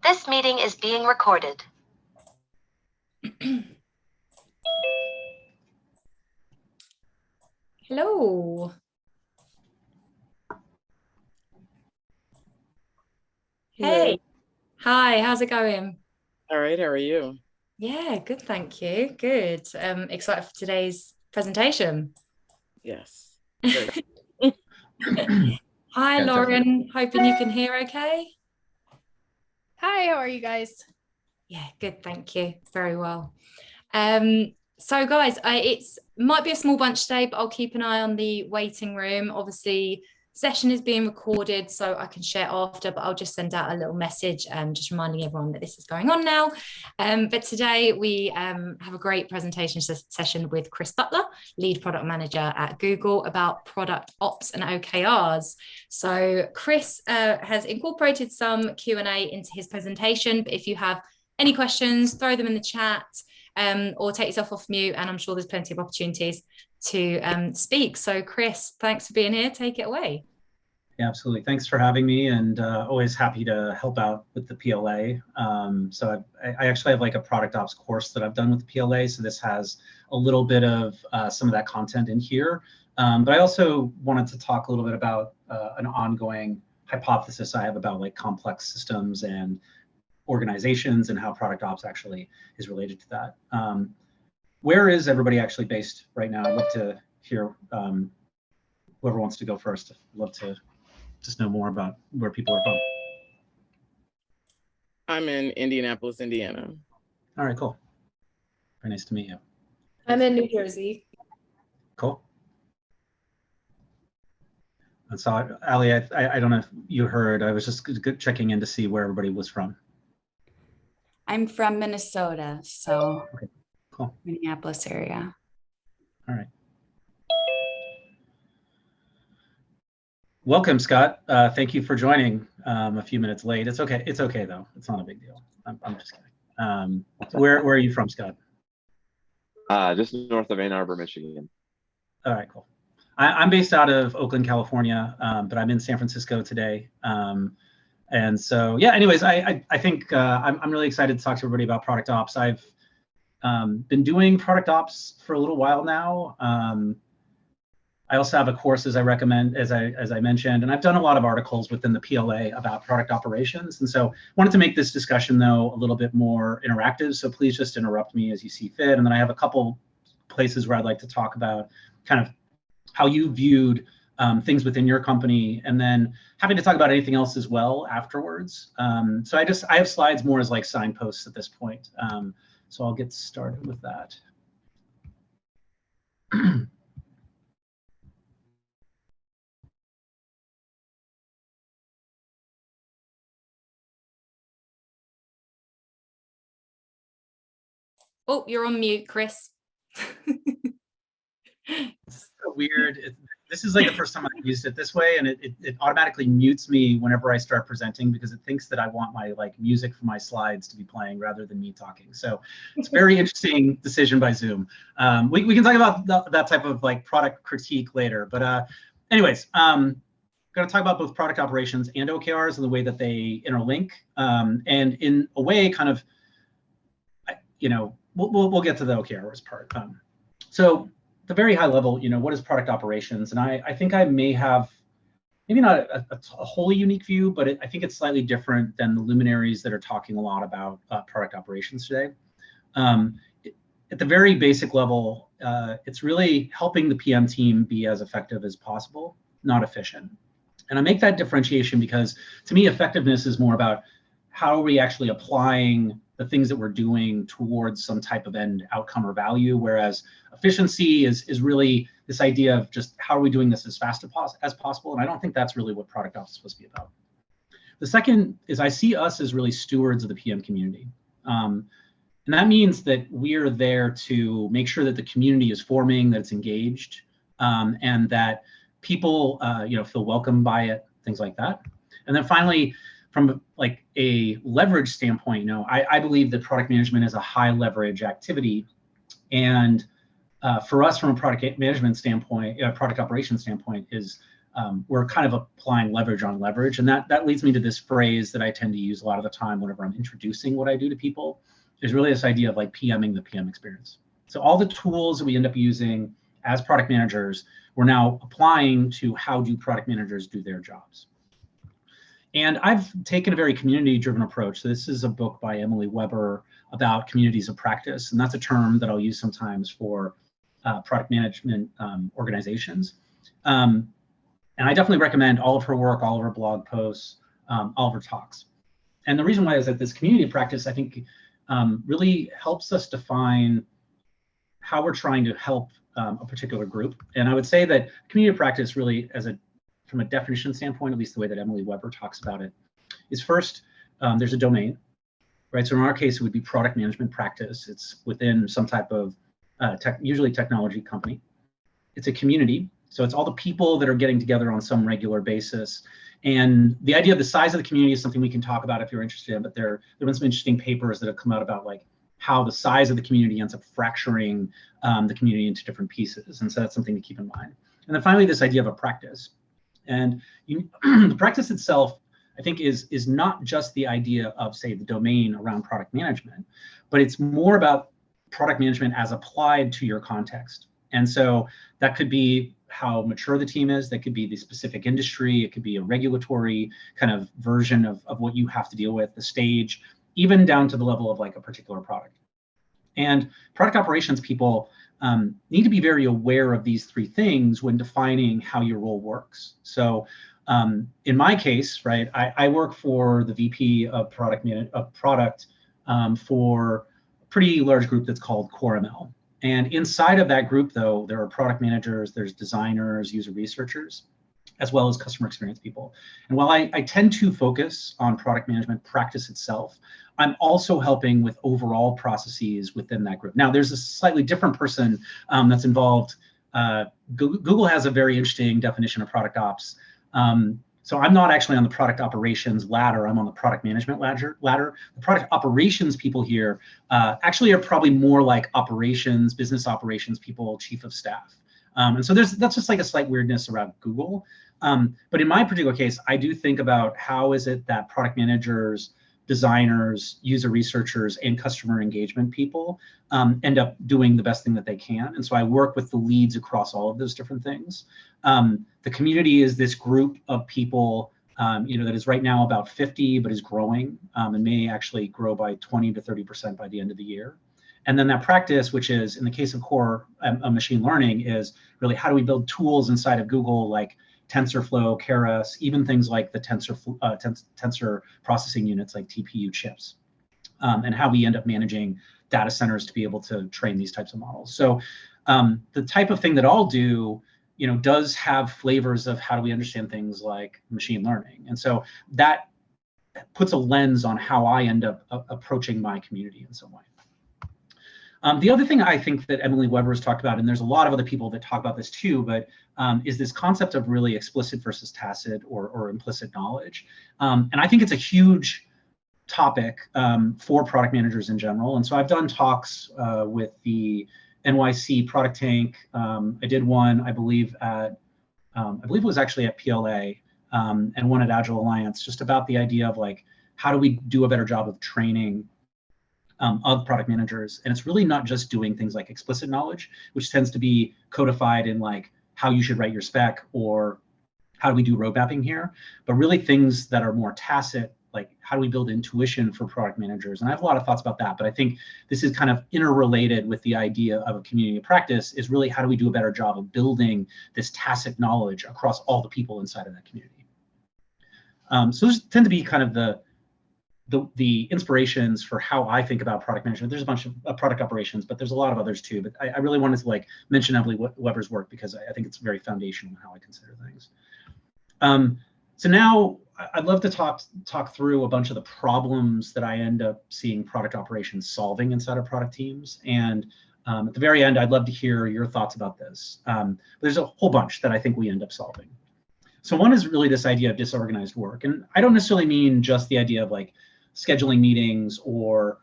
This meeting is being recorded. Hello. Hey. Hi, how's it going? All right, how are you? Yeah, good, thank you. Good. Excited for today's presentation. Yes, very. Hi, Lauren. Hoping you can hear okay. Hi, how are you guys? Yeah, good, thank you. Very well. So guys, it's might be a small bunch today, but I'll keep an eye on the waiting room. Obviously, session is being recorded, so I can share after, but I'll just send out a little message, just reminding everyone that this is going on now. But today we have a great presentation session with Chris Butler, lead product manager at Google, about product ops and OKRs. So Chris has incorporated some Q&A into his presentation, but if you have any questions, throw them in the chat. Or take yourself off mute, and I'm sure there's plenty of opportunities to speak. So Chris, thanks for being here. Take it away. Yeah, absolutely. Thanks for having me, and always happy to help out with the PLA. So I actually have like a product ops course that I've done with the PLA, so this has a little bit of some of that content in here. But I also wanted to talk a little bit about an ongoing hypothesis I have about like complex systems and organizations and how product ops actually is related to that. Where is everybody actually based right now? I'd love to hear whoever wants to go first. I'd love to just know more about where people are from. I'm in Indianapolis, Indiana. All right, cool. Very nice to meet you. I'm in New Jersey. Cool. And so, Ali, I don't know if you heard, I was just checking in to see where everybody was from. I'm from Minnesota, so okay, cool. Minneapolis area. All right. Welcome, Scott. Thank you for joining a few minutes late. It's okay. It's okay though. It's not a big deal. I'm just kidding. Where are you from, Scott? Just north of Ann Arbor, Michigan. All right, cool. I'm based out of Oakland, California, but I'm in San Francisco today. And so, yeah, anyways, I think I'm really excited to talk to everybody about product ops. I've been doing product ops for a little while now. I also have a course, as I recommend, as I mentioned, and I've done a lot of articles within the PLA about product operations. And so wanted to make this discussion, though, a little bit more interactive. So please just interrupt me as you see fit. And then I have a couple places where I'd like to talk about kind of how you viewed things within your company, and then happy to talk about anything else as well afterwards. So I have slides more as like signposts at this point. So I'll get started with that. Oh, you're on mute, Chris. It's so weird. This is like the first time I've used it this way, and it automatically mutes me whenever I start presenting because it thinks that I want my like music for my slides to be playing rather than me talking. So it's a very interesting decision by Zoom. We can talk about that type of like product critique later. But anyways, going to talk about both product operations and OKRs and the way that they interlink. And in a way, kind of, you know, we'll get to the OKRs part. So the very high level, you know, what is product operations? And I think I may have maybe not a wholly unique view, but I think it's slightly different than the luminaries that are talking a lot about product operations today. At the very basic level, it's really helping the PM team be as effective as possible, not efficient. And I make that differentiation because to me, effectiveness is more about how are we actually applying the things that we're doing towards some type of end outcome or value, whereas efficiency is really this idea of just how are we doing this as fast as possible. And I don't think that's really what product ops is supposed to be about. The second is I see us as really stewards of the PM community. And that means that we're there to make sure that the community is forming, that it's engaged, and that people you know, feel welcome by it, things like that. And then finally, from like a leverage standpoint, you know, I believe that product management is a high leverage activity. And for us, from a product management standpoint, product operations standpoint, is we're kind of applying leverage on leverage. And that leads me to this phrase that I tend to use a lot of the time whenever I'm introducing what I do to people, is really this idea of like PMing the PM experience. So all the tools that we end up using as product managers, we're now applying to how do product managers do their jobs. And I've taken a very community-driven approach. So this is a book by Emily Weber about communities of practice. And that's a term that I'll use sometimes for product management organizations. And I definitely recommend all of her work, all of her blog posts, all of her talks. And the reason why is that this community of practice, I think, really helps us define how we're trying to help a particular group. And I would say that community of practice really, from a definition standpoint, at least the way that Emily Weber talks about it, is first, there's a domain, right? So in our case, it would be product management practice. It's within some type of usually technology company. It's a community. So it's all the people that are getting together on some regular basis. And the idea of the size of the community is something we can talk about if you're interested in, but there have been some interesting papers that have come out about like how the size of the community ends up fracturing the community into different pieces. And so that's something to keep in mind. And then finally, this idea of a practice. And the practice itself, I think, is not just the idea of, say, the domain around product management, but it's more about product management as applied to your context. And so that could be how mature the team is, that could be the specific industry, it could be a regulatory kind of version of what you have to deal with, the stage, even down to the level of like a particular product. And product operations people need to be very aware of these three things when defining how your role works. So in my case, right, I work for the VP of product for a pretty large group that's called Core ML. And inside of that group, though, there are product managers, there's designers, user researchers, as well as customer experience people. And while I tend to focus on product management practice itself, I'm also helping with overall processes within that group. Now, there's a slightly different person that's involved. Google has a very interesting definition of product ops. So I'm not actually on the product operations ladder. I'm on the product management ladder. The product operations people here actually are probably more like operations, business operations people, chief of staff. And so that's just like a slight weirdness around Google. But in my particular case, I do think about how is it that product managers, designers, user researchers, and customer engagement people end up doing the best thing that they can. And so I work with the leads across all of those different things. The community is this group of people, that is right now about 50, but is growing and may actually grow by 20 to 30% by the end of the year. And then that practice, which is in the case of core machine learning, is really how do we build tools inside of Google like TensorFlow, Keras, even things like the tensor processing units like TPU chips, and how we end up managing data centers to be able to train these types of models. So the type of thing that I'll do, does have flavors of how do we understand things like machine learning. And so that puts a lens on how I end up approaching my community in some way. The other thing I think that Emily Weber has talked about, and there's a lot of other people that talk about this too, but is this concept of really explicit versus tacit or implicit knowledge. And I think it's a huge topic for product managers in general. And so I've done talks with the NYC Product Tank. I did one, I believe it was actually at PLA, and one at Agile Alliance, just about the idea of like, how do we do a better job of training of product managers? And it's really not just doing things like explicit knowledge, which tends to be codified in like how you should write your spec or how do we do road mapping here, but really things that are more tacit, like how do we build intuition for product managers? And I have a lot of thoughts about that, but I think this is kind of interrelated with the idea of a community of practice, is really how do we do a better job of building this tacit knowledge across all the people inside of that community. So those tend to be kind of the inspirations for how I think about product management. There's a bunch of product operations, but there's a lot of others too. But I really wanted to like mention Emily Weber's work because I think it's very foundational in how I consider things. So now I'd love to talk through a bunch of the problems that I end up seeing product operations solving inside of product teams. And at the very end, I'd love to hear your thoughts about this. There's a whole bunch that I think we end up solving. So one is really this idea of disorganized work. And I don't necessarily mean just the idea of like scheduling meetings or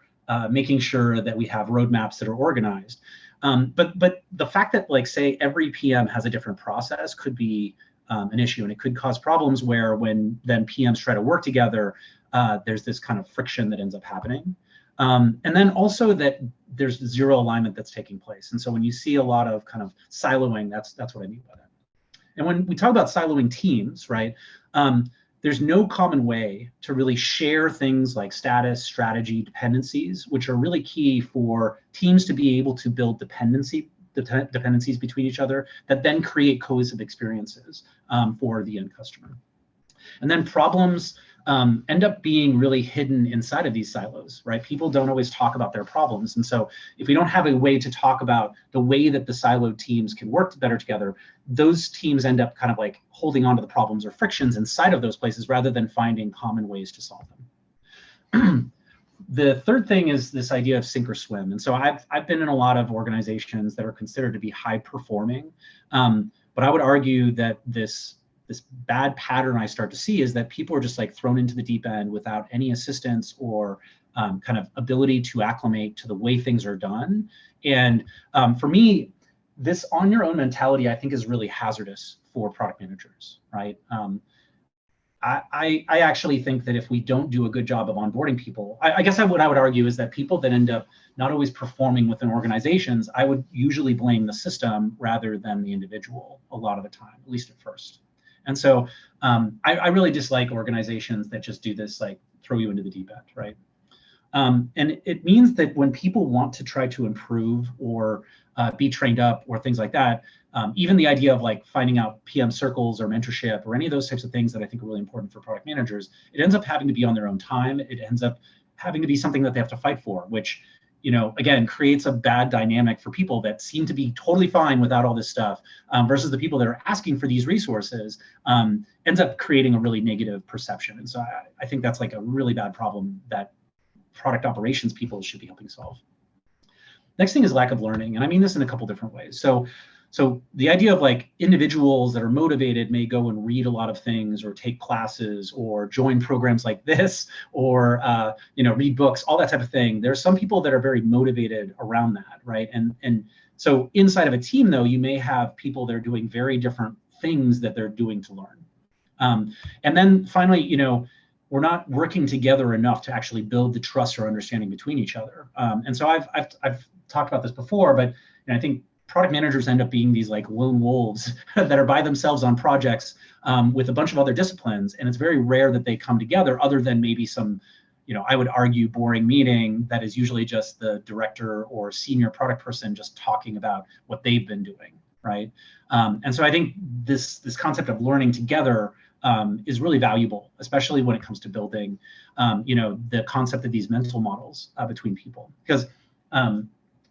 making sure that we have roadmaps that are organized. But the fact that like, say, every PM has a different process could be an issue, and it could cause problems where when then PMs try to work together, there's this kind of friction that ends up happening. And then also that there's zero alignment that's taking place. And so when you see a lot of kind of siloing, that's what I mean by that. And when we talk about siloing teams, right, there's no common way to really share things like status, strategy, dependencies, which are really key for teams to be able to build dependencies between each other that then create cohesive experiences for the end customer. And then problems end up being really hidden inside of these silos, right? People don't always talk about their problems. And so if we don't have a way to talk about the way that the siloed teams can work better together, those teams end up kind of like holding on to the problems or frictions inside of those places rather than finding common ways to solve them. The third thing is this idea of sink or swim. And so I've been in a lot of organizations that are considered to be high performing, but I would argue that this bad pattern I start to see is that people are just like thrown into the deep end without any assistance or kind of ability to acclimate to the way things are done. And for me, this on your own mentality, I think, is really hazardous for product managers, right? I actually think that if we don't do a good job of onboarding people, I guess what I would argue is that people that end up not always performing within organizations, I would usually blame the system rather than the individual a lot of the time, at least at first. And so I really dislike organizations that just do this, like throw you into the deep end, right? And it means that when people want to try to improve or be trained up or things like that, even the idea of like finding out PM circles or mentorship or any of those types of things that I think are really important for product managers, it ends up having to be on their own time. It ends up having to be something that they have to fight for, which, you know, again, creates a bad dynamic for people that seem to be totally fine without all this stuff versus the people that are asking for these resources, ends up creating a really negative perception. And so I think that's like a really bad problem that product operations people should be helping solve. Next thing is lack of learning. And I mean this in a couple different ways. So the idea of like individuals that are motivated may go and read a lot of things or take classes or join programs like this or read books, all that type of thing. There's some people that are very motivated around that, right? And so inside of a team, though, you may have people that are doing very different things that they're doing to learn. And then finally, we're not working together enough to actually build the trust or understanding between each other. And so I've talked about this before, but I think product managers end up being these like lone wolves that are by themselves on projects with a bunch of other disciplines. And it's very rare that they come together other than maybe some, I would argue boring meeting that is usually just the director or senior product person just talking about what they've been doing, right? And so I think this concept of learning together is really valuable, especially when it comes to building, the concept of these mental models between people. Because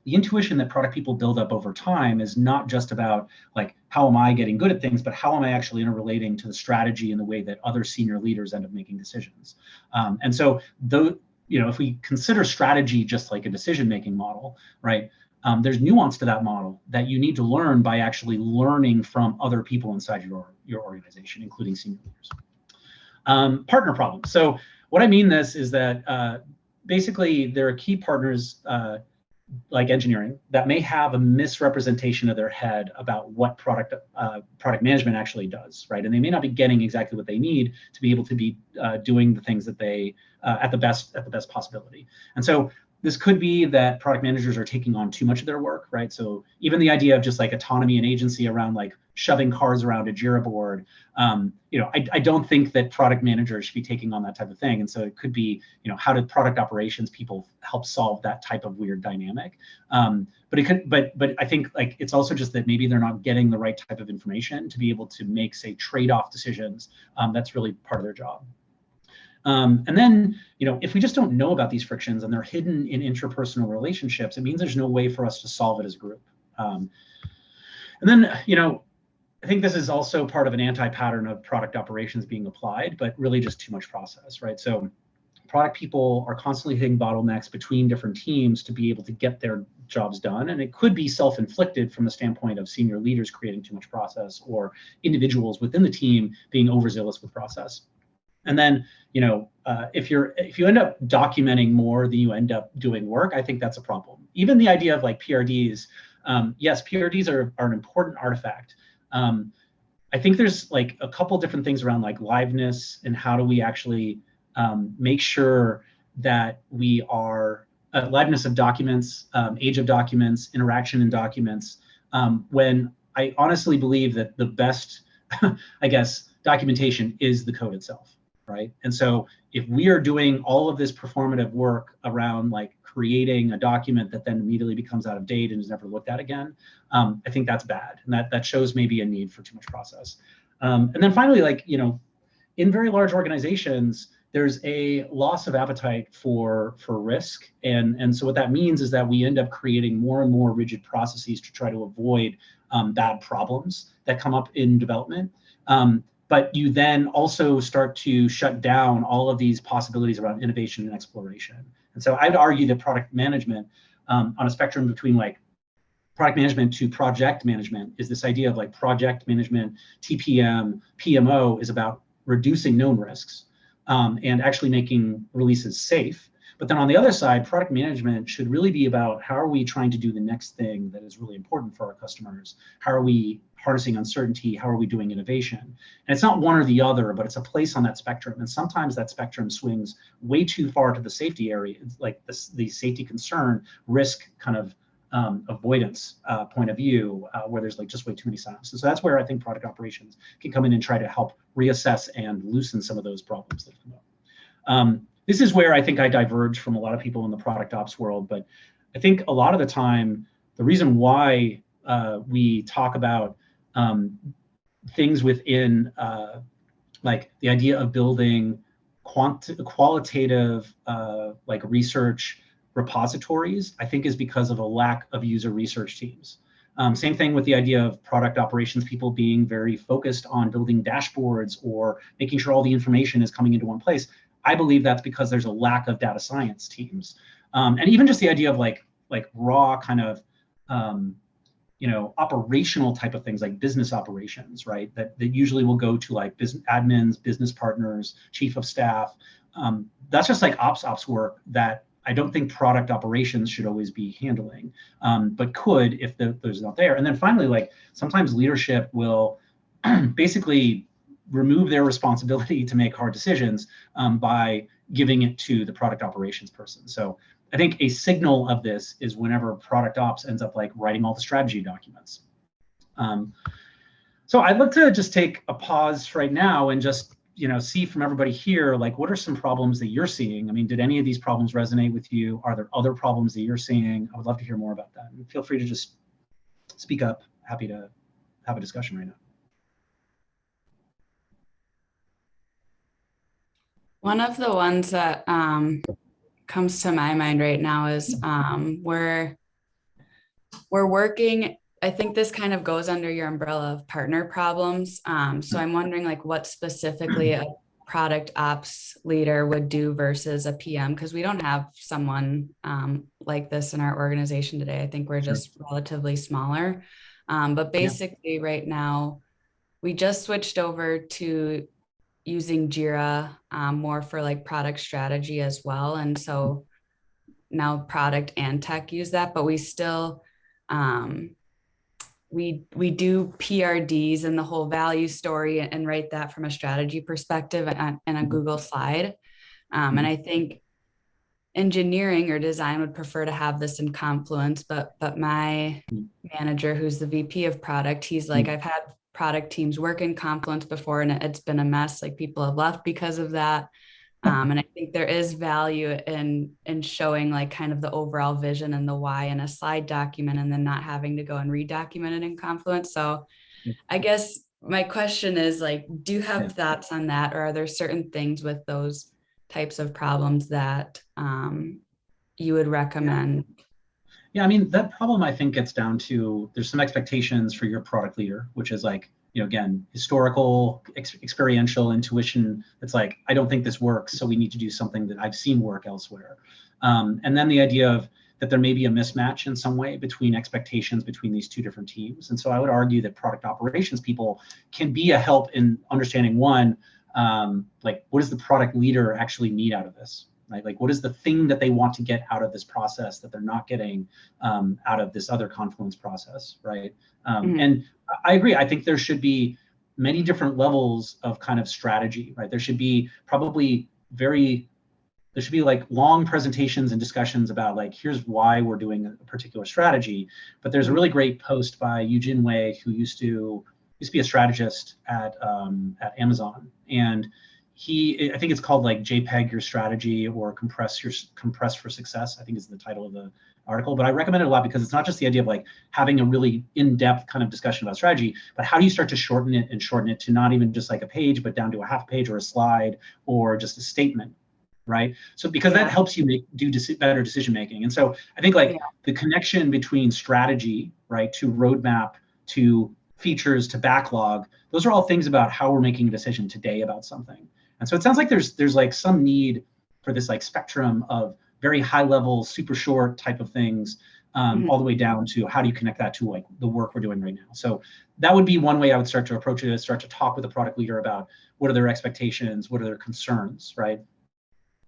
the intuition that product people build up over time is not just about like, how am I getting good at things, but how am I actually interrelating to the strategy and the way that other senior leaders end up making decisions. And so though, if we consider strategy just like a decision-making model, right? There's nuance to that model that you need to learn by actually learning from other people inside your organization, including senior leaders. Partner problems. So what I mean this is that basically there are key partners like engineering that may have a misrepresentation of their head about what product management actually does, right? And they may not be getting exactly what they need to be able to be doing the things that they at the best possibility. And so this could be that product managers are taking on too much of their work, right? So even the idea of just like autonomy and agency around like shoving cards around a Jira board, I don't think that product managers should be taking on that type of thing. And so it could be, how did product operations people help solve that type of weird dynamic? But I think like it's also just that maybe they're not getting the right type of information to be able to make, say, trade-off decisions. That's really part of their job. And then, if we just don't know about these frictions and they're hidden in interpersonal relationships, it means there's no way for us to solve it as a group. And then, I think this is also part of an anti-pattern of product operations being applied, but really just too much process, right? So product people are constantly hitting bottlenecks between different teams to be able to get their jobs done. And it could be self-inflicted from the standpoint of senior leaders creating too much process or individuals within the team being overzealous with process. And then, if you end up documenting more than you end up doing work, I think that's a problem. Even the idea of like PRDs, yes, PRDs are an important artifact. I think there's like a couple different things around like liveness and how do we actually make sure that we are liveness of documents, age of documents, interaction in documents, when I honestly believe that the best, I guess, documentation is the code itself, right? And so if we are doing all of this performative work around like creating a document that then immediately becomes out of date and is never looked at again, I think that's bad. And that shows maybe a need for too much process. And then finally, like, you know, in very large organizations, there's a loss of appetite for risk. And so what that means is that we end up creating more and more rigid processes to try to avoid bad problems that come up in development. But you then also start to shut down all of these possibilities around innovation and exploration. And so I'd argue that product management on a spectrum between like product management to project management is this idea of like project management, TPM, PMO is about reducing known risks and actually making releases safe. But then on the other side, product management should really be about how are we trying to do the next thing that is really important for our customers? How are we harnessing uncertainty? How are we doing innovation? And it's not one or the other, but it's a place on that spectrum. And sometimes that spectrum swings way too far to the safety area, like the safety concern, risk kind of avoidance point of view, where there's like just way too many signups. And so that's where I think product operations can come in and try to help reassess and loosen some of those problems that come up. This is where I think I diverge from a lot of people in the product ops world, but I think a lot of the time, the reason why we talk about things within like the idea of building qualitative like research repositories, I think is because of a lack of user research teams. Same thing with the idea of product operations people being very focused on building dashboards or making sure all the information is coming into one place. I believe that's because there's a lack of data science teams. And even just the idea of like raw kind of you know, operational type of things like business operations, right? That usually will go to like business admins, business partners, chief of staff. That's just like ops work that I don't think product operations should always be handling, but could if those not there. And then finally, like sometimes leadership will basically remove their responsibility to make hard decisions by giving it to the product operations person. So I think a signal of this is whenever product ops ends up like writing all the strategy documents. So I'd like to just take a pause right now and just, you know, see from everybody here, like what are some problems that you're seeing? I mean, did any of these problems resonate with you? Are there other problems that you're seeing? I would love to hear more about that. And feel free to just speak up. Happy to have a discussion right now. One of the ones that comes to my mind right now is we're working. I think this kind of goes under your umbrella of partner problems. So I'm wondering like what specifically a product ops leader would do versus a PM, because we don't have someone like this in our organization today. I think we're just relatively smaller. But basically right now, we just switched over to using Jira more for like product strategy as well. And so now product and tech use that, but we still, we do PRDs and the whole value story and write that from a strategy perspective in a Google slide. And I think engineering or design would prefer to have this in Confluence, but my manager, who's the VP of product, he's like, I've had product teams work in Confluence before and it's been a mess. Like people have left because of that. And I think there is value in showing like kind of the overall vision and the why in a slide document and then not having to go and redocument it in Confluence. So I guess my question is like, do you have thoughts on that? Or are there certain things with those types of problems that you would recommend? Yeah, I mean, that problem I think gets down to there's some expectations for your product leader, which is like, you know, again, historical, experiential intuition. It's like, I don't think this works, so we need to do something that I've seen work elsewhere. And then the idea of that there may be a mismatch in some way between expectations between these two different teams. And so I would argue that product operations people can be a help in understanding one, like what does the product leader actually need out of this? Right? Like what is the thing that they want to get out of this process that they're not getting out of this other Confluence process, right? And I agree. I think there should be many different levels of kind of strategy, right? There should be like long presentations and discussions about like, here's why we're doing a particular strategy. But there's a really great post by Eugene Wei, who used to be a strategist at Amazon. And I think it's called like JPEG your strategy or compress for success, I think is the title of the article. But I recommend it a lot because it's not just the idea of like having a really in-depth kind of discussion about strategy, but how do you start to shorten it to not even just like a page, but down to a half page or a slide or just a statement, right? So because that helps you do better decision making. And so I think like the connection between strategy, right, to roadmap, to features, to backlog, those are all things about how we're making a decision today about something. And so it sounds like there's like some need for this like spectrum of very high level, super short type of things, all the way down to how do you connect that to like the work we're doing right now. So that would be one way I would start to approach it, is start to talk with the product leader about what are their expectations, what are their concerns, right?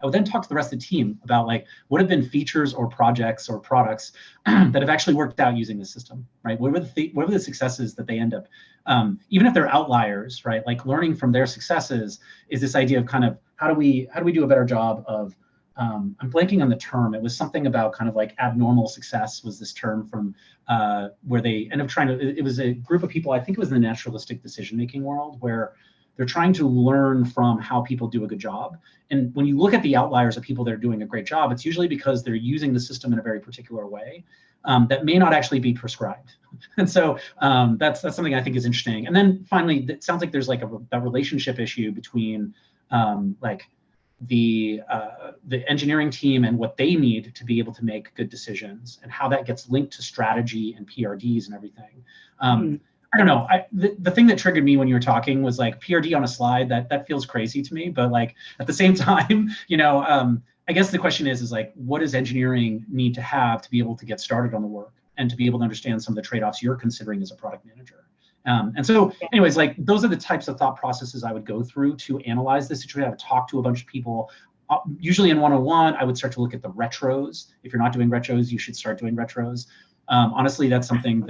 I would then talk to the rest of the team about like what have been features or projects or products that have actually worked out using the system, right? What were the successes that they end up, even if they're outliers, right? Like learning from their successes is this idea of kind of how do we do a better job of, I'm blanking on the term. It was something about kind of like abnormal success was this term from where they end up trying to, it was a group of people, I think it was in the naturalistic decision-making world, where they're trying to learn from how people do a good job. And when you look at the outliers of people that are doing a great job, it's usually because they're using the system in a very particular way that may not actually be prescribed. And so that's something I think is interesting. And then finally, it sounds like there's like a relationship issue between like the engineering team and what they need to be able to make good decisions, and how that gets linked to strategy and PRDs and everything. I don't know. The thing that triggered me when you were talking was like PRD on a slide. That feels crazy to me. But like at the same time, you know, I guess the question is like, what does engineering need to have to be able to get started on the work and to be able to understand some of the trade-offs you're considering as a product manager? And so, anyways, like those are the types of thought processes I would go through to analyze this situation. I would talk to a bunch of people. Usually in one-on-one, I would start to look at the retros. If you're not doing retros, you should start doing retros. Honestly, that's something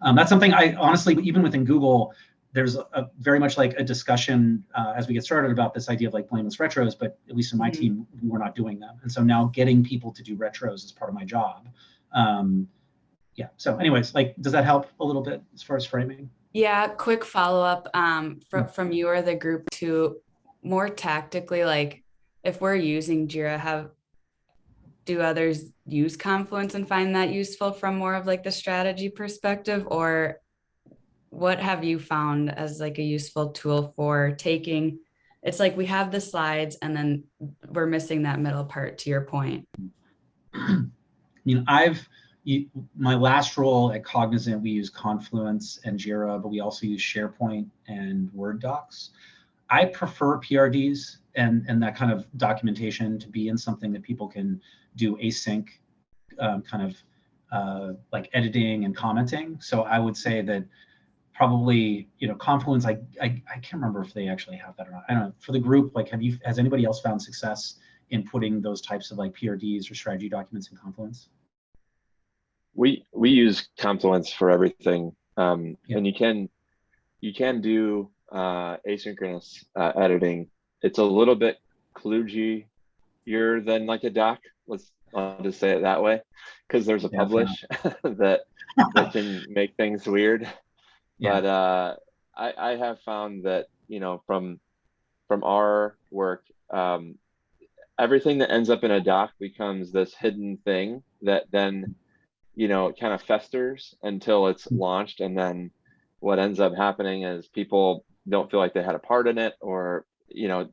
I honestly, even within Google, there's a very much like a discussion as we get started about this idea of like blameless retros, but at least in my team, we're not doing them. And so now getting people to do retros is part of my job. Yeah, so anyways, like, does that help a little bit as far as framing? Yeah, quick follow-up from you or the group to more tactically, like if we're using Jira, do others use Confluence and find that useful from more of like the strategy perspective, or what have you found as like a useful tool for taking, it's like we have the slides and then we're missing that middle part, to your point. I mean, my last role at Cognizant, we use Confluence and Jira, but we also use SharePoint and Word docs. I prefer PRDs and that kind of documentation to be in something that people can do async kind of like editing and commenting. So I would say that probably, you know, Confluence, I can't remember if they actually have that or not. I don't know. For the group, like, has anybody else found success in putting those types of like PRDs or strategy documents in Confluence? We use Confluence for everything, and you can do asynchronous editing. It's a little bit kludgier than like a doc. I'll just say it that way, because there's a publish that can make things weird. But I have found that, you know, from our work, everything that ends up in a doc becomes this hidden thing that then, you know, it kind of festers until it's launched. And then what ends up happening is people don't feel like they had a part in it, or, you know,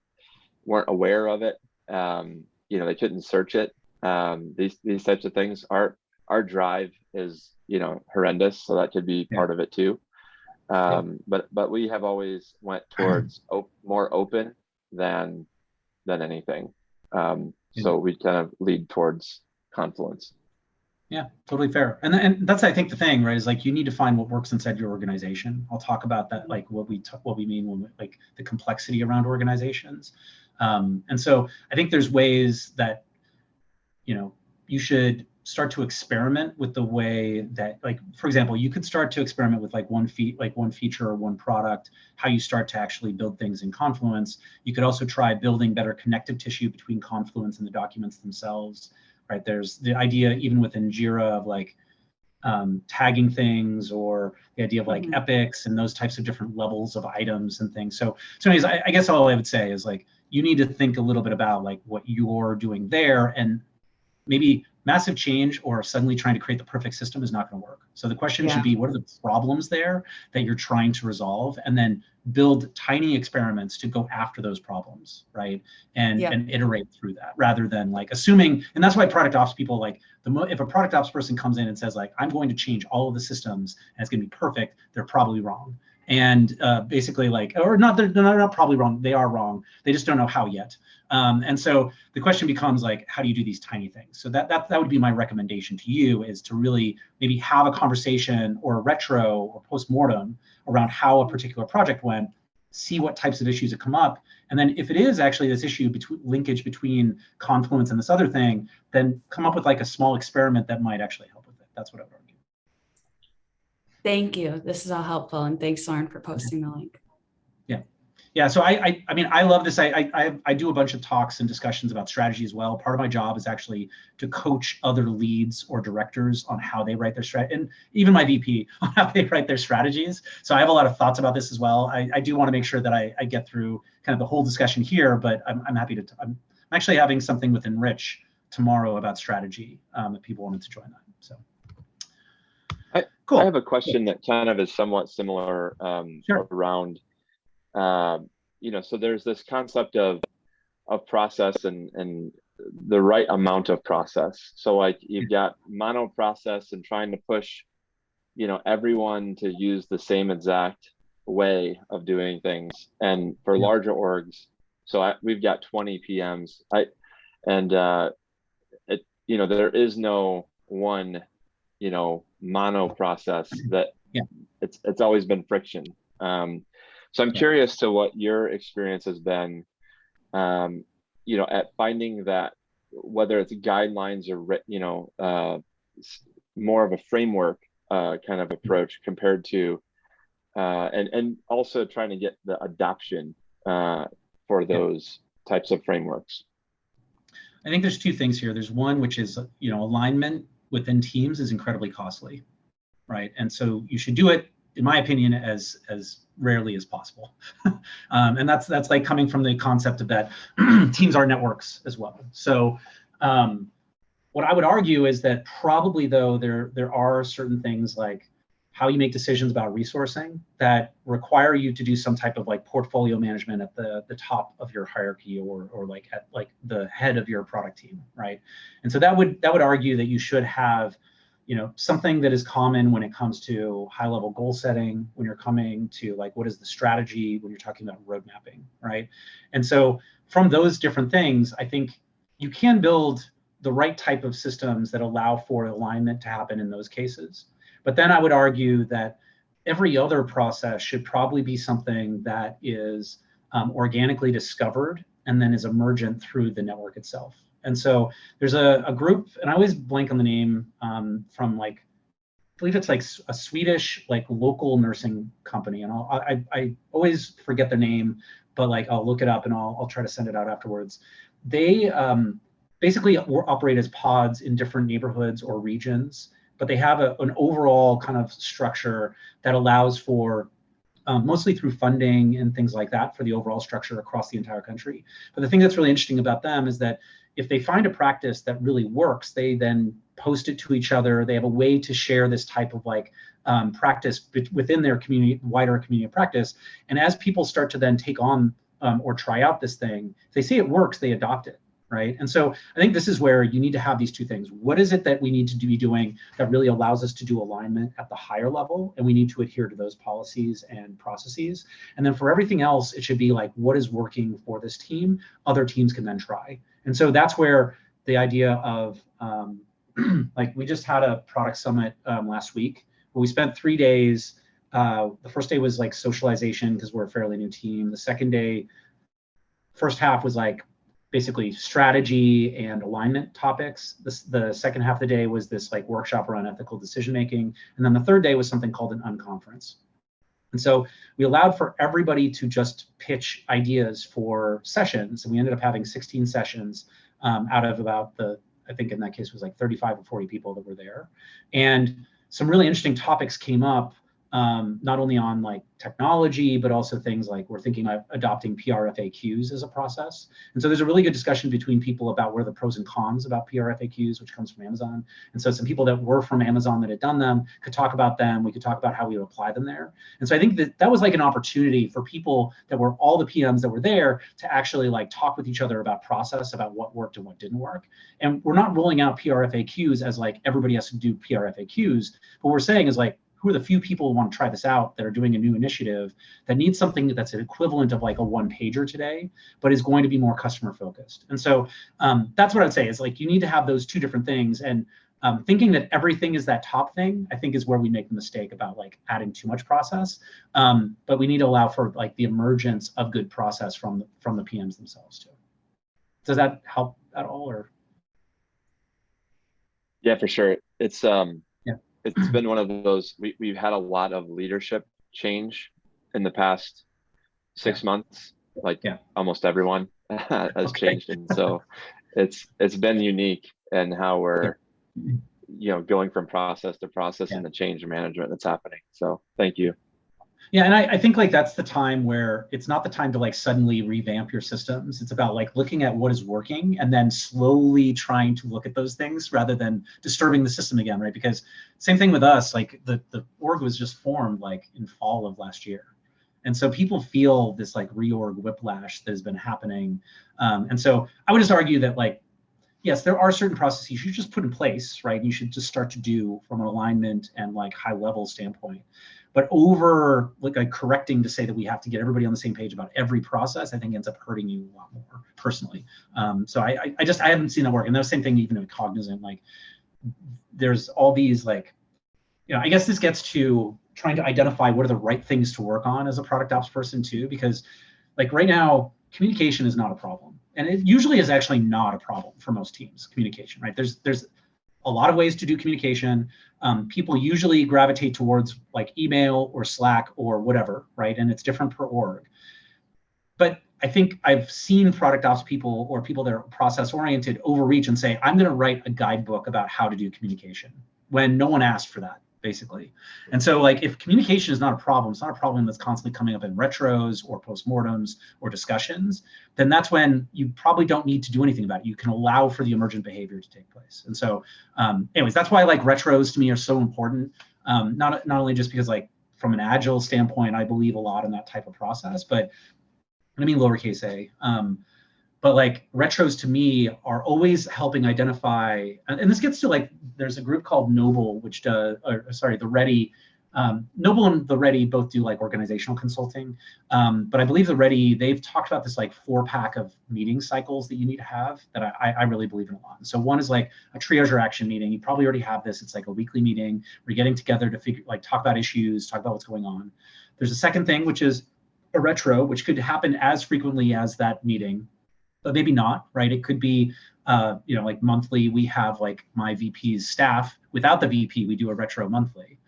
weren't aware of it. You know, they couldn't search it. These types of things. Our drive is, you know, horrendous. So that could be part of it too. But we have always went towards more open than anything. So we kind of lead towards Confluence. Yeah, totally fair. And that's, I think, the thing, right, is like you need to find what works inside your organization. I'll talk about that, like what we mean when like the complexity around organizations. And so I think there's ways that, you know, you should start to experiment with the way that, like, for example, you could start to experiment with like one feature or one product, how you start to actually build things in Confluence. You could also try building better connective tissue between Confluence and the documents themselves, right? There's the idea even within Jira of like tagging things, or the idea of like epics and those types of different levels of items and things. So anyways, I guess all I would say is like, you need to think a little bit about like what you're doing there, and maybe massive change or suddenly trying to create the perfect system is not going to work. So the question should be, what are the problems there that you're trying to resolve, and then build tiny experiments to go after those problems, right? And iterate through that, rather than like assuming. And that's why product ops people, like, if a product ops person comes in and says like, I'm going to change all of the systems and it's going to be perfect, they're probably wrong. And basically, like, or not, they're not probably wrong, they are wrong, they just don't know how yet. And so the question becomes like, how do you do these tiny things? So that would be my recommendation to you, is to really maybe have a conversation or a retro or post-mortem around how a particular project went, see what types of issues have come up. And then if it is actually this issue linkage between Confluence and this other thing, then come up with like a small experiment that might actually help with it. That's what I would argue. Thank you. This is all helpful. And thanks, Lauren, for posting the link. Yeah, so I mean, I love this. I do a bunch of talks and discussions about strategy as well. Part of my job is actually to coach other leads or directors on how they write their strategy, and even my VP on how they write their strategies. So I have a lot of thoughts about this as well. I do want to make sure that I get through kind of the whole discussion here, but I'm happy to, I'm actually having something with Enrich tomorrow about strategy, if people wanted to join that. So. Cool. I have a question that kind of is somewhat similar around, so there's this concept of process and the right amount of process. So like you've got mono process and trying to push, everyone to use the same exact way of doing things. And for larger orgs, so we've got 20 PMs. There is no one, mono process that it's always been friction. So I'm curious to what your experience has been, at finding that, whether it's guidelines or, more of a framework kind of approach compared to, and also trying to get the adoption for those types of frameworks. I think there's two things here. There's one, which is, alignment within teams is incredibly costly, right? And so you should do it, in my opinion, as rarely as possible. And that's like coming from the concept of that teams are networks as well. So what I would argue is that probably, though, there are certain things like how you make decisions about resourcing that require you to do some type of like portfolio management at the top of your hierarchy, or like at like the head of your product team, right? And so that would argue that you should have, something that is common when it comes to high-level goal setting, when you're coming to like what is the strategy, when you're talking about road mapping, right? And so from those different things, I think you can build the right type of systems that allow for alignment to happen in those cases. But then I would argue that every other process should probably be something that is organically discovered and then is emergent through the network itself. And so there's a group, and I always blank on the name, from like, I believe it's like a Swedish like local nursing company, and I always forget their name, but like I'll look it up and I'll try to send it out afterwards. They basically operate as pods in different neighborhoods or regions, but they have an overall kind of structure that allows for, mostly through funding and things like that, for the overall structure across the entire country. But the thing that's really interesting about them is that if they find a practice that really works, they then post it to each other. They have a way to share this type of like practice within their community, wider community of practice. And as people start to then take on or try out this thing, if they see it works, they adopt it. Right. And so I think this is where you need to have these two things. What is it that we need to be doing that really allows us to do alignment at the higher level? And we need to adhere to those policies and processes. And then for everything else, it should be like, what is working for this team? Other teams can then try. And so that's where the idea of like, we just had a product summit last week where we spent 3 days. The first day was like socialization because we're a fairly new team. The second day, first half was like basically strategy and alignment topics. The second half of the day was this like workshop around ethical decision making. And then the third day was something called an unconference. And so we allowed for everybody to just pitch ideas for sessions. And we ended up having 16 sessions out of about I think in that case was like 35 or 40 people that were there. And some really interesting topics came up, not only on like technology, but also things like we're thinking of adopting PRFAQs as a process. And so there's a really good discussion between people about what are the pros and cons about PRFAQs, which comes from Amazon. And so some people that were from Amazon that had done them could talk about them. We could talk about how we would apply them there. And so I think that was like an opportunity for people that were all the PMs that were there to actually like talk with each other about process, about what worked and what didn't work. And we're not rolling out PRFAQs as like everybody has to do PRFAQs. What we're saying is like, who are the few people who want to try this out that are doing a new initiative that needs something that's an equivalent of like a one-pager today, but is going to be more customer focused. And so that's what I'd say is like, you need to have those two different things. And thinking that everything is that top thing, I think is where we make the mistake about like adding too much process. But we need to allow for like the emergence of good process from the PMs themselves too. Does that help at all or? Yeah, for sure. It's been one of those, we've had a lot of leadership change in the past 6 months, like almost everyone has changed. And so it's been unique in how we're, going from process to process and the change management that's happening. So thank you. Yeah, and I think like that's the time where it's not the time to like suddenly revamp your systems. It's about like looking at what is working and then slowly trying to look at those things rather than disturbing the system again, right? Because same thing with us, like the org was just formed like in fall of last year. And so people feel this like reorg whiplash that has been happening. And so I would just argue that like, yes, there are certain processes you should just put in place, right? You should just start to do from an alignment and like high level standpoint. But over like correcting to say that we have to get everybody on the same page about every process, I think ends up hurting you a lot more personally. So I haven't seen that work. And the same thing even in Cognizant, like there's all these like, I guess this gets to trying to identify what are the right things to work on as a product ops person too, because like right now, communication is not a problem. And it usually is actually not a problem for most teams, communication, right? There's a lot of ways to do communication. People usually gravitate towards like email or Slack or whatever, right? And it's different per org. But I think I've seen product ops people or people that are process oriented overreach and say, I'm going to write a guidebook about how to do communication when no one asked for that, basically. And so like if communication is not a problem, it's not a problem that's constantly coming up in retros or postmortems or discussions, then that's when you probably don't need to do anything about it. You can allow for the emergent behavior to take place. And so anyways, that's why like retros to me are so important. Not only just because like from an agile standpoint, I believe a lot in that type of process, but I mean lowercase a. But like retros to me are always helping identify, and this gets to like, there's a group called Noble, which does, the Ready, Noble and the Ready both do like organizational consulting. But I believe the Ready, they've talked about this like 4-pack of meeting cycles that you need to have that I really believe in a lot. And so one is like a triage or action meeting. You probably already have this. It's like a weekly meeting. We're getting together to talk about issues, talk about what's going on. There's a second thing, which is a retro, which could happen as frequently as that meeting, but maybe not, right? It could be, like monthly, we have like my VP's staff. Without the VP, we do a retro monthly.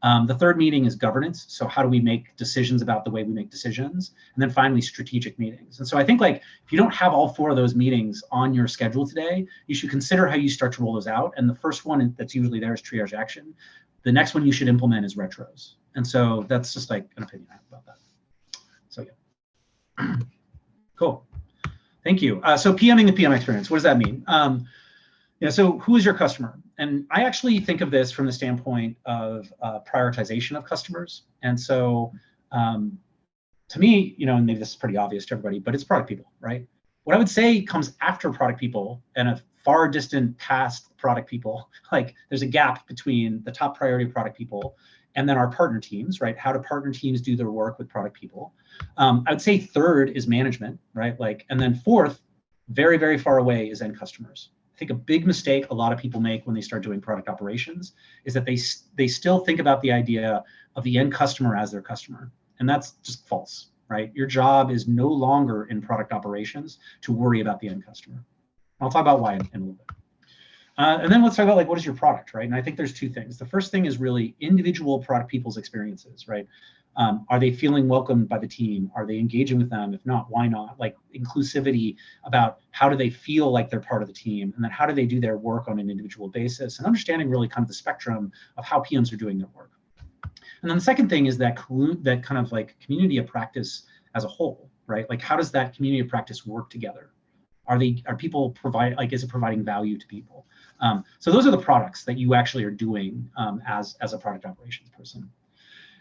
The third meeting is governance. So how do we make decisions about the way we make decisions? And then finally, strategic meetings. And so I think like, if you don't have all 4 of those meetings on your schedule today, you should consider how you start to roll those out. And the first one that's usually there is triage action. The next one you should implement is retros. And so that's just like an opinion I have about that. So yeah, cool. Thank you. So PMing the PM experience, what does that mean? So who is your customer? And I actually think of this from the standpoint of prioritization of customers. And so to me, and maybe this is pretty obvious to everybody, but it's product people, right? What I would say comes after product people and a far distant past product people, like there's a gap between the top priority product people and then our partner teams, right? How do partner teams do their work with product people? I would say third is management, right? And then fourth, very, very far away is end customers. I think a big mistake a lot of people make when they start doing product operations is that they still think about the idea of the end customer as their customer. And that's just false, right? Your job is no longer in product operations to worry about the end customer. I'll talk about why in a little bit. And then let's talk about like, what is your product, right? And I think there's two things. The first thing is really individual product people's experiences, right? Are they feeling welcomed by the team? Are they engaging with them? If not, why not? Like inclusivity about how do they feel like they're part of the team? And then how do they do their work on an individual basis? And understanding really kind of the spectrum of how PMs are doing their work. And then the second thing is that kind of like community of practice as a whole, right? Like how does that community of practice work together? Are people is it providing value to people? So those are the products that you actually are doing as a product operations person.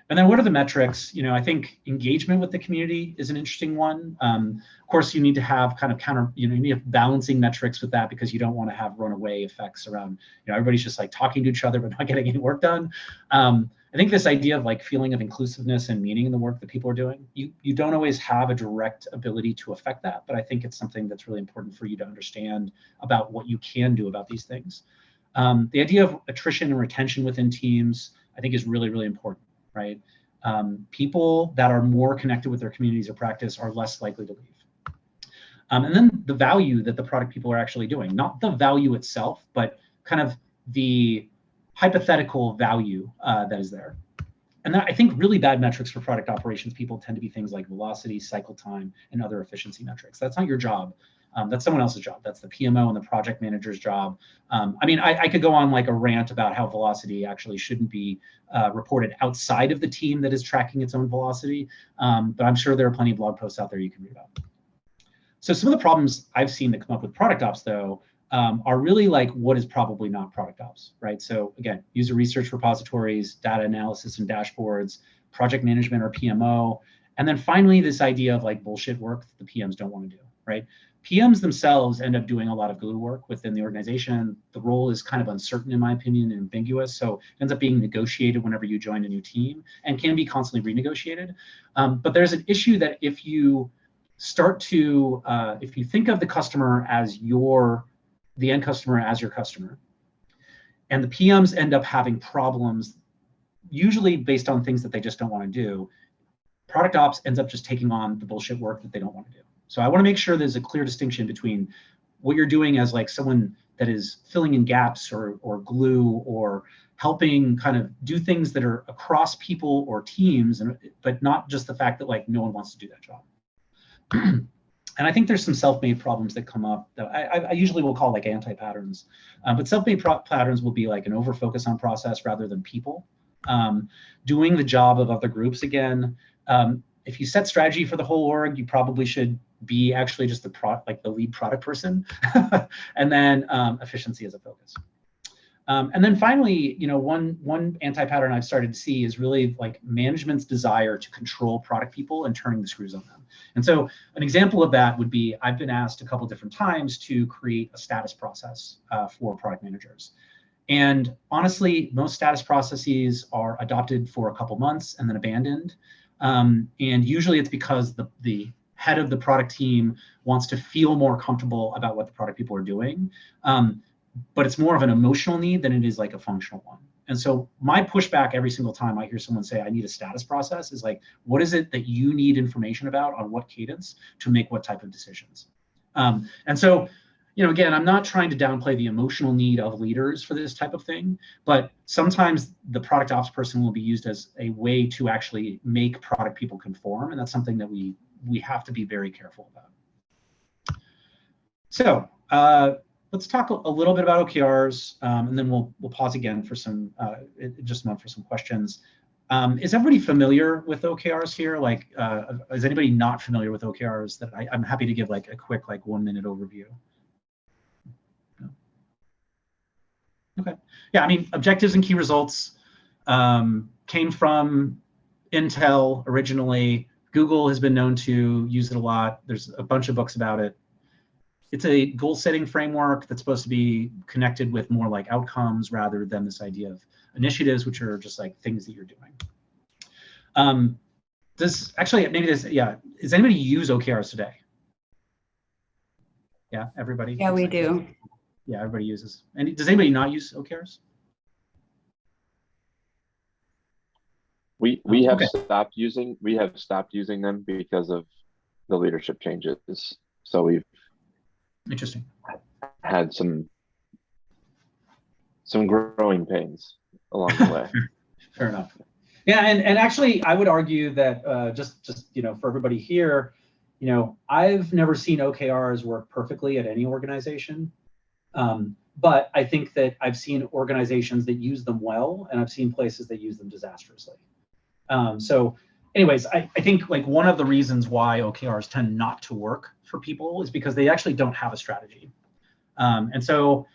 And then what are the metrics? I think engagement with the community is an interesting one. Of course, you need to have kind of you need to have balancing metrics with that because you don't want to have runaway effects around, everybody's just like talking to each other but not getting any work done. I think this idea of like feeling of inclusiveness and meaning in the work that people are doing, you don't always have a direct ability to affect that, but I think it's something that's really important for you to understand about what you can do about these things. The idea of attrition and retention within teams, I think is really, really important, right? People that are more connected with their communities of practice are less likely to leave. And then the value that the product people are actually doing, not the value itself, but kind of the hypothetical value that is there. And I think really bad metrics for product operations people tend to be things like velocity, cycle time, and other efficiency metrics. That's not your job. That's someone else's job. That's the PMO and the project manager's job. I mean, I could go on like a rant about how velocity actually shouldn't be reported outside of the team that is tracking its own velocity. But I'm sure there are plenty of blog posts out there you can read about. So some of the problems I've seen that come up with product ops, though, are really like what is probably not product ops, right? So again, user research repositories, data analysis and dashboards, project management or PMO, and then finally this idea of like bullshit work that the PMs don't want to do, right? PMs themselves end up doing a lot of glue work within the organization. The role is kind of uncertain, in my opinion, and ambiguous. So it ends up being negotiated whenever you join a new team and can be constantly renegotiated. But there's an issue that if you start to, if you think of the customer as the end customer as your customer, and the PMs end up having problems, usually based on things that they just don't want to do, product ops ends up just taking on the bullshit work that they don't want to do. So I want to make sure there's a clear distinction between what you're doing as like someone that is filling in gaps or glue or helping kind of do things that are across people or teams, but not just the fact that like no one wants to do that job. And I think there's some self-made problems that come up that I usually will call like anti-patterns. But self-made patterns will be like an over-focus on process rather than people. Doing the job of other groups again. If you set strategy for the whole org, you probably should be actually just the lead product person. And then efficiency as a focus. And then finally, one anti-pattern I've started to see is really like management's desire to control product people and turning the screws on them. And so an example of that would be, I've been asked a couple different times to create a status process for product managers. And honestly, most status processes are adopted for a couple months and then abandoned. And usually it's because the head of the product team wants to feel more comfortable about what the product people are doing. But it's more of an emotional need than it is like a functional one. And so my pushback every single time I hear someone say, I need a status process, is like, what is it that you need information about on what cadence to make what type of decisions? And so, again, I'm not trying to downplay the emotional need of leaders for this type of thing, but sometimes the product ops person will be used as a way to actually make product people conform. And that's something that we have to be very careful about. So, let's talk a little bit about OKRs, and then we'll pause again for some just a moment for some questions. Is everybody familiar with OKRs here? Like, is anybody not familiar with OKRs? That I'm happy to give like a quick 1-minute overview. No? Okay. Yeah, I mean, objectives and key results came from Intel originally. Google has been known to use it a lot. There's a bunch of books about it. It's a goal-setting framework that's supposed to be connected with more like outcomes rather than this idea of initiatives, which are just like things that you're doing. Does anybody use OKRs today? Yeah, everybody? Yeah, we do. Yeah, everybody uses. And does anybody not use OKRs? We have Okay. stopped using them because of the leadership changes. So we've Interesting. had some growing pains along the way. Fair enough. Yeah, and actually, I would argue that just for everybody here, I've never seen OKRs work perfectly at any organization, but I think that I've seen organizations that use them well, and I've seen places that use them disastrously. So, anyways, I think like one of the reasons why OKRs tend not to work for people is because they actually don't have a strategy, and so.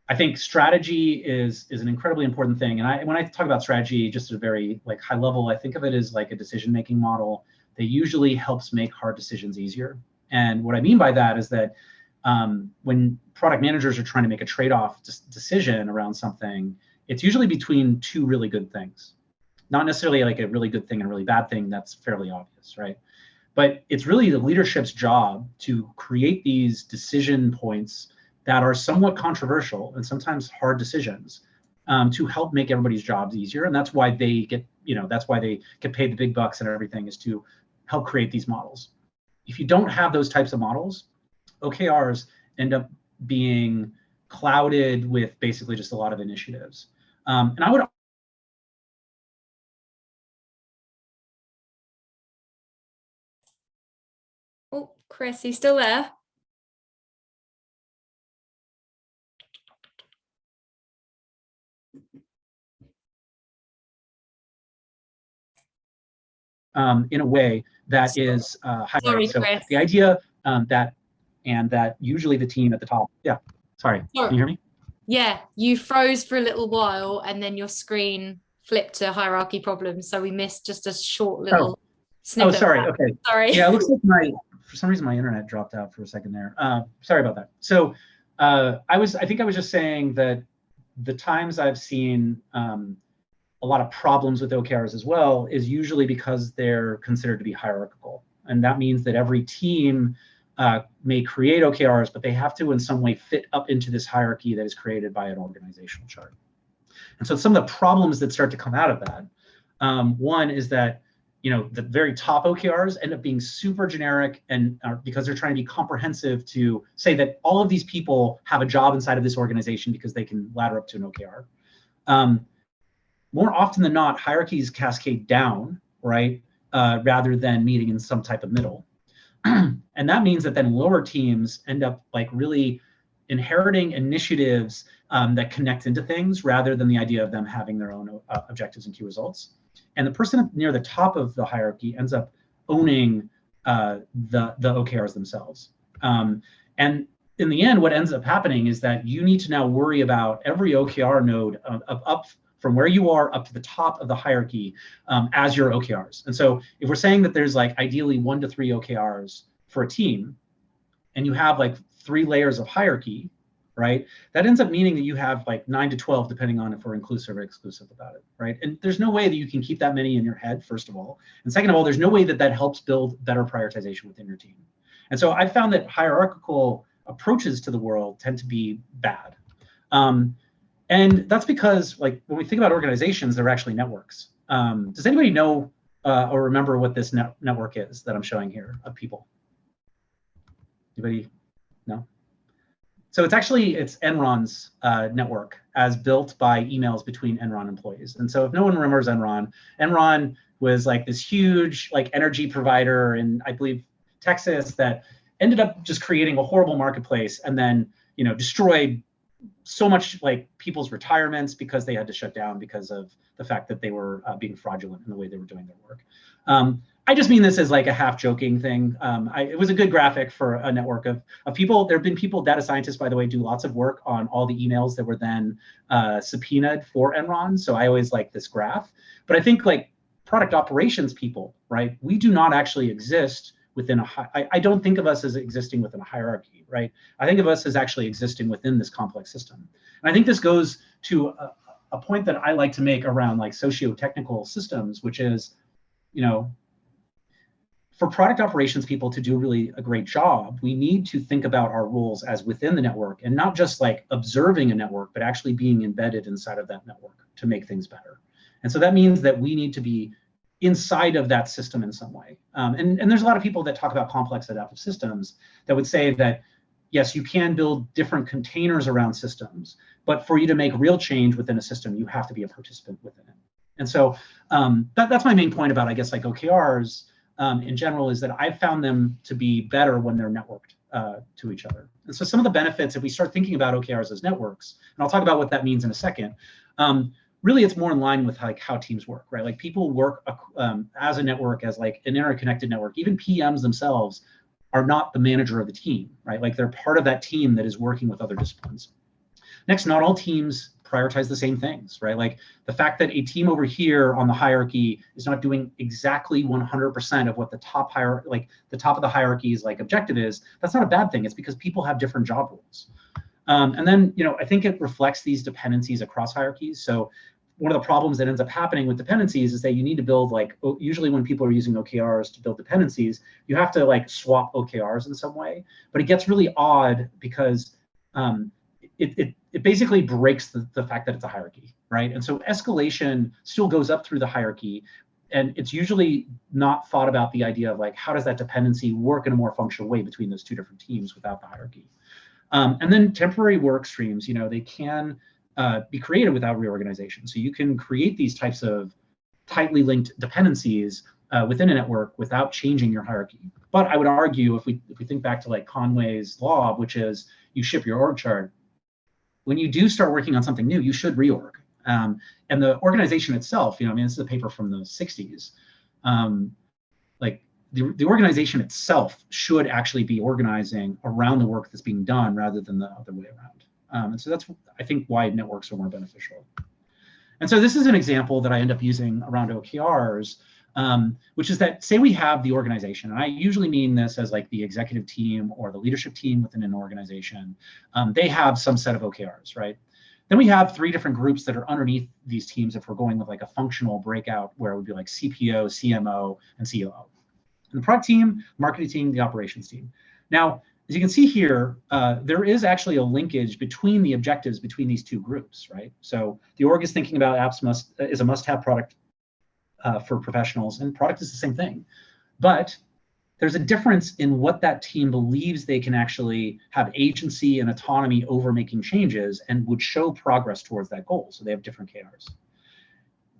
I think strategy is an incredibly important thing. And when I talk about strategy, just at a very like high level, I think of it as like a decision-making model that usually helps make hard decisions easier. And what I mean by that is that when product managers are trying to make a trade-off decision around something, it's usually between two really good things. Not necessarily like a really good thing and a really bad thing. That's fairly obvious, right? But it's really the leadership's job to create these decision points that are somewhat controversial and sometimes hard decisions to help make everybody's jobs easier. And that's why they get, that's why they get paid the big bucks and everything, is to help create these models. If you don't have those types of models, OKRs end up being clouded with basically just a lot of initiatives. And I would Oh, Chris, you still there? in a way that is Sorry, so Chris. the idea that usually the team at the top, sorry, can you hear me? Yeah, you froze for a little while and then your screen flipped to hierarchy problems. So we missed just a short little snippet. Oh, sorry. Okay. Sorry. Yeah, it looks like for some reason my internet dropped out for a second there. Sorry about that. So I think I was just saying that the times I've seen a lot of problems with OKRs as well is usually because they're considered to be hierarchical. And that means that every team may create OKRs, but they have to in some way fit up into this hierarchy that is created by an organizational chart. And so some of the problems that start to come out of that, one is that the very top OKRs end up being super generic, and because they're trying to be comprehensive to say that all of these people have a job inside of this organization because they can ladder up to an OKR. More often than not, hierarchies cascade down, right, rather than meeting in some type of middle. And that means that then lower teams end up like really inheriting initiatives that connect into things rather than the idea of them having their own objectives and key results. And the person near the top of the hierarchy ends up owning the OKRs themselves. And in the end, what ends up happening is that you need to now worry about every OKR node up from where you are up to the top of the hierarchy as your OKRs. And so if we're saying that there's like ideally 1 to 3 OKRs for a team, and you have like 3 layers of hierarchy, right? That ends up meaning that you have like 9 to 12, depending on if we're inclusive or exclusive about it, right? And there's no way that you can keep that many in your head, first of all. And second of all, there's no way that that helps build better prioritization within your team. And so I found that hierarchical approaches to the world tend to be bad. And that's because like when we think about organizations, they're actually networks. Does anybody know or remember what this network is that I'm showing here of people? Anybody? No? So it's Enron's network as built by emails between Enron employees. And so if no one remembers Enron was like this huge like energy provider in, I believe, Texas that ended up just creating a horrible marketplace and then, destroyed so much like people's retirements because they had to shut down because of the fact that they were being fraudulent in the way they were doing their work. I just mean this as like a half joking thing. It was a good graphic for a network of people. There have been people, data scientists, by the way, do lots of work on all the emails that were then subpoenaed for Enron. So I always like this graph. But I think like product operations people, right? We do not actually exist within I don't think of us as existing within a hierarchy, right? I think of us as actually existing within this complex system. And I think this goes to a point that I like to make around like socio-technical systems, which is, for product operations people to do really a great job, we need to think about our roles as within the network and not just like observing a network, but actually being embedded inside of that network to make things better. And so that means that we need to be inside of that system in some way. And there's a lot of people that talk about complex adaptive systems that would say that, yes, you can build different containers around systems, but for you to make real change within a system, you have to be a participant within it. And so that's my main point about, I guess, like OKRs in general, is that I've found them to be better when they're networked to each other. And so some of the benefits, if we start thinking about OKRs as networks, and I'll talk about what that means in a second, really it's more in line with like how teams work, right? Like people work as a network, as like an interconnected network. Even PMs themselves are not the manager of the team, right? Like they're part of that team that is working with other disciplines. Next, not all teams prioritize the same things, right? Like the fact that a team over here on the hierarchy is not doing exactly 100% of what the top the top of the hierarchy's like objective is, that's not a bad thing. It's because people have different job roles. And then, I think it reflects these dependencies across hierarchies. So one of the problems that ends up happening with dependencies is that you need to build usually when people are using OKRs to build dependencies, you have to like swap OKRs in some way, but it gets really odd because it basically breaks the fact that it's a hierarchy, right? And so escalation still goes up through the hierarchy, and it's usually not thought about the idea of like, how does that dependency work in a more functional way between those two different teams without the hierarchy? And then temporary work streams, they can be created without reorganization. So you can create these types of tightly linked dependencies within a network without changing your hierarchy. But I would argue, if we think back to like Conway's law, which is you ship your org chart, when you do start working on something new, you should reorg. And the organization itself, this is a paper from the 60s. Like the organization itself should actually be organizing around the work that's being done rather than the other way around. And so that's, I think, why networks are more beneficial. And so this is an example that I end up using around OKRs, which is that, say we have the organization, and I usually mean this as like the executive team or the leadership team within an organization. They have some set of OKRs, right? Then we have 3 different groups that are underneath these teams if we're going with like a functional breakout where it would be like CPO, CMO, and COO. And the product team, marketing team, the operations team. Now, as you can see here, there is actually a linkage between the objectives between these 2 groups, right? So the org is thinking about apps is a must-have product for professionals, and product is the same thing. But there's a difference in what that team believes they can actually have agency and autonomy over making changes and would show progress towards that goal. So they have different KRs.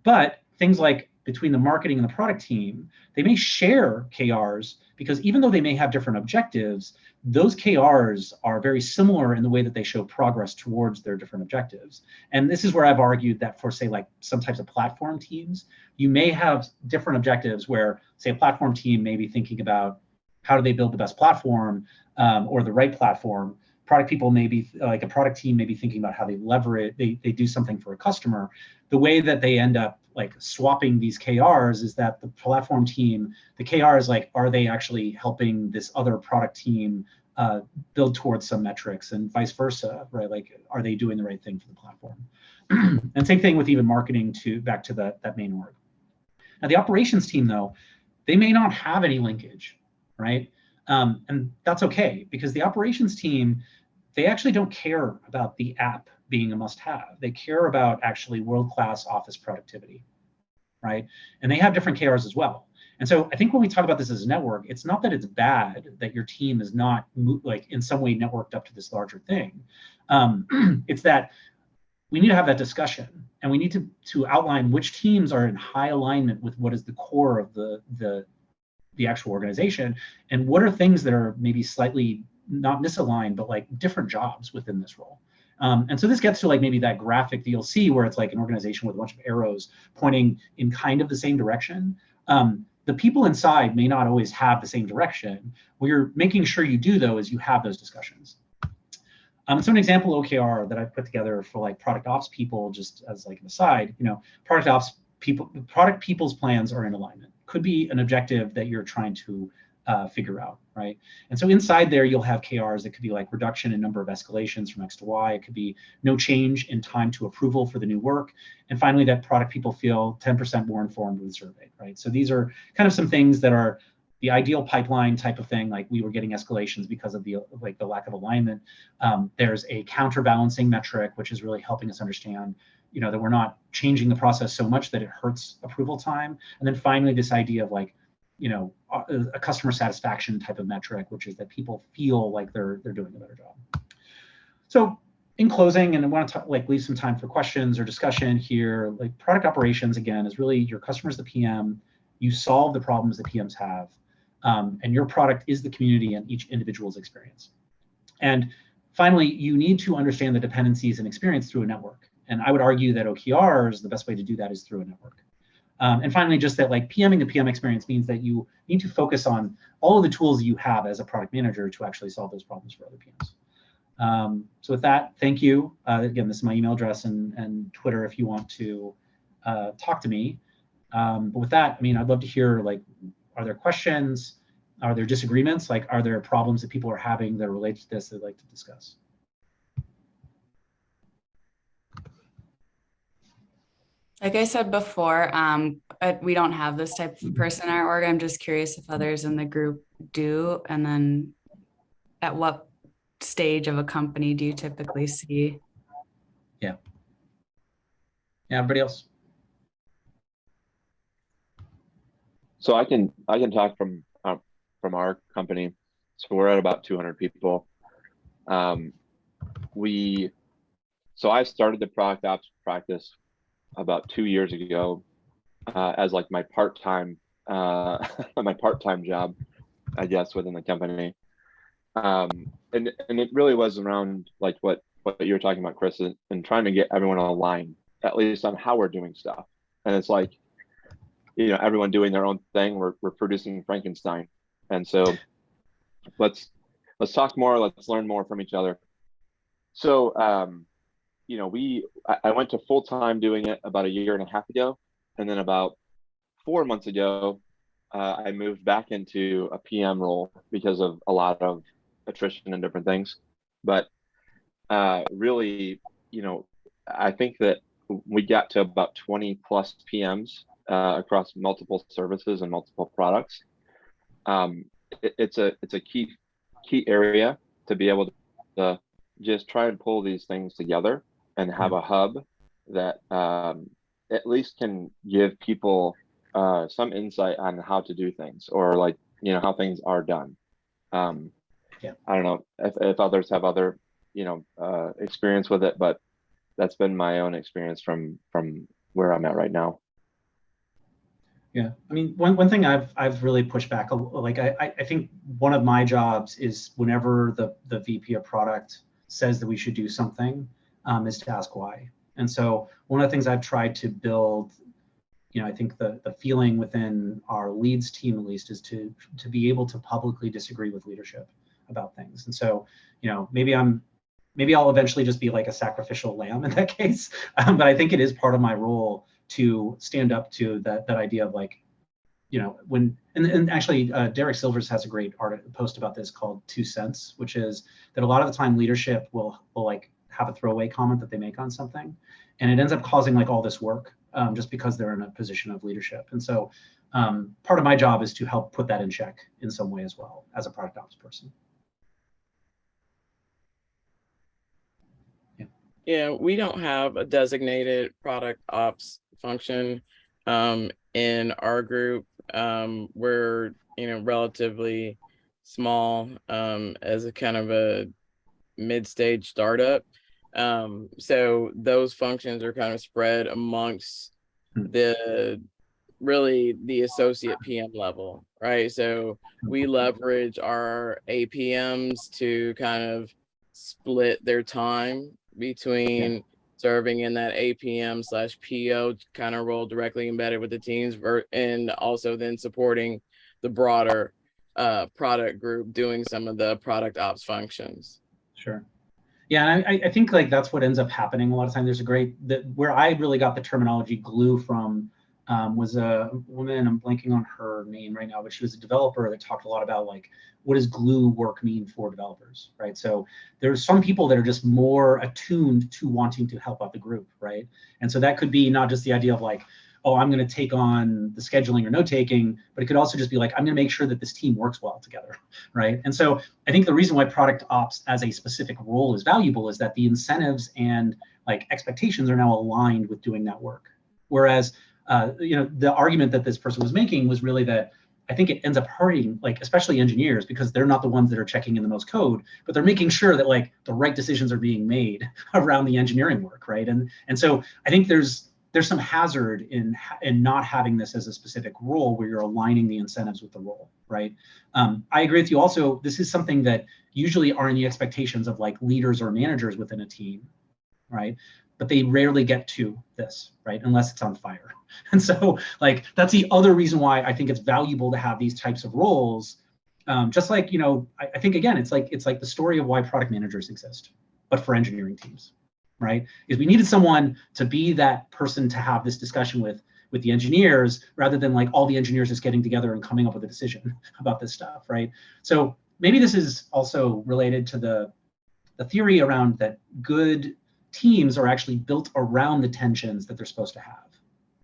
But things like between the marketing and the product team, they may share KRs because even though they may have different objectives, those KRs are very similar in the way that they show progress towards their different objectives. And this is where I've argued that for, say, like some types of platform teams, you may have different objectives where, say, a platform team may be thinking about how do they build the best platform or the right platform. Product people may be, like a product team may be thinking about how they leverage, they do something for a customer. The way that they end up like swapping these KRs is that the platform team, the KR is like, are they actually helping this other product team build towards some metrics, and vice versa, right? Like, are they doing the right thing for the platform? And same thing with even marketing back to that main org. Now the operations team though, they may not have any linkage, right? And that's okay, because the operations team, they actually don't care about the app being a must-have. They care about actually world-class office productivity, right? And they have different KRs as well. And so I think when we talk about this as a network, it's not that it's bad that your team is not like in some way networked up to this larger thing. It's that we need to have that discussion, and we need to outline which teams are in high alignment with what is the core of the actual organization, and what are things that are maybe slightly not misaligned, but like different jobs within this role. And so this gets to like maybe that graphic that you'll see where it's like an organization with a bunch of arrows pointing in kind of the same direction. The people inside may not always have the same direction. What you're making sure you do though is you have those discussions. So an example OKR that I've put together for like product ops people, just as like an aside, product people's plans are in alignment. Could be an objective that you're trying to figure out, right? And so inside there, you'll have KRs that could be like reduction in number of escalations from X to Y. It could be no change in time to approval for the new work. And finally, that product people feel 10% more informed with the survey, right? So these are kind of some things that are the ideal pipeline type of thing, like we were getting escalations because of the lack of alignment. There's a counterbalancing metric, which is really helping us understand that we're not changing the process so much that it hurts approval time. And then finally, this idea of like, a customer satisfaction type of metric, which is that people feel like they're doing a better job. So in closing, and I want to leave some time for questions or discussion here, like product operations, again, is really your customer's the PM, you solve the problems that PMs have, and your product is the community and each individual's experience. And finally, you need to understand the dependencies and experience through a network. And I would argue that OKRs, the best way to do that is through a network. And finally, just that like PMing the PM experience means that you need to focus on all of the tools you have as a product manager to actually solve those problems for other PMs. So with that, thank you. Again, this is my email address and Twitter if you want to talk to me. But with that, I mean, I'd love to hear, like, are there questions? Are there disagreements? Like, are there problems that people are having that relate to this that they'd like to discuss? Like I said before, we don't have this type of person in our org. I'm just curious if others in the group do. And then at what stage of a company do you typically see? Yeah, everybody else? So I can talk from our company. So we're at about 200 people. So I started the product ops practice about 2 years ago as like my part-time job, I guess, within the company. And it really was around like what you were talking about, Chris, and trying to get everyone aligned, at least on how we're doing stuff. And it's like, everyone doing their own thing. We're producing Frankenstein. And so let's talk more, let's learn more from each other. So I went to full-time doing it about 1.5 years ago. And then about 4 months ago, I moved back into a PM role because of a lot of attrition and different things. But really, I think that we got to about 20 plus PMs across multiple services and multiple products. It's a key area to be able to just try and pull these things together and have a hub that at least can give people some insight on how to do things, or like, how things are done. I don't know if others have other, experience with it, but that's been my own experience from where I'm at right now. Yeah, I mean, one thing I've really pushed back, like I think one of my jobs is whenever the VP of product says that we should do something, is to ask why. And so one of the things I've tried to build, I think the feeling within our leads team, at least, is to be able to publicly disagree with leadership about things. And so, maybe I'll eventually just be like a sacrificial lamb in that case. But I think it is part of my role to stand up to that idea of like, when, and actually Derek Silvers has a great post about this called 2 cents, which is that a lot of the time leadership will like have a throwaway comment that they make on something, and it ends up causing like all this work just because they're in a position of leadership. And so part of my job is to help put that in check in some way as well as a product ops person. Yeah, we don't have a designated product ops function in our group. We're relatively small as a kind of a mid-stage startup. So those functions are kind of spread amongst the associate PM level, right? So we leverage our APMs to kind of split their time between serving in that APM/PO kind of role directly embedded with the teams, and also then supporting the broader product group doing some of the product ops functions. Sure. Yeah, and I think like that's what ends up happening a lot of times. There's a great, where I really got the terminology glue from was a woman, I'm blanking on her name right now, but she was a developer that talked a lot about like, what does glue work mean for developers, right? So there's some people that are just more attuned to wanting to help out the group, right? And so that could be not just the idea of like, oh, I'm going to take on the scheduling or note taking, but it could also just be like, I'm going to make sure that this team works well together, right? And so I think the reason why product ops as a specific role is valuable is that the incentives and like expectations are now aligned with doing that work. Whereas, the argument that this person was making was really that I think it ends up hurting, like, especially engineers, because they're not the ones that are checking in the most code, but they're making sure that like the right decisions are being made around the engineering work, right? And so I think there's some hazard in not having this as a specific role where you're aligning the incentives with the role, right? I agree with you. Also, this is something that usually are in the expectations of like leaders or managers within a team, right? But they rarely get to this, right? Unless it's on fire. And so like, that's the other reason why I think it's valuable to have these types of roles. Just like, I think again, it's like the story of why product managers exist, but for engineering teams, right? Is we needed someone to be that person to have this discussion with the engineers, rather than like all the engineers just getting together and coming up with a decision about this stuff, right? So maybe this is also related to the theory around that good teams are actually built around the tensions that they're supposed to have,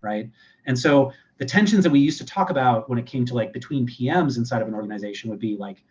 right? And so the tensions that we used to talk about when it came to like between PMs inside of an organization would be like,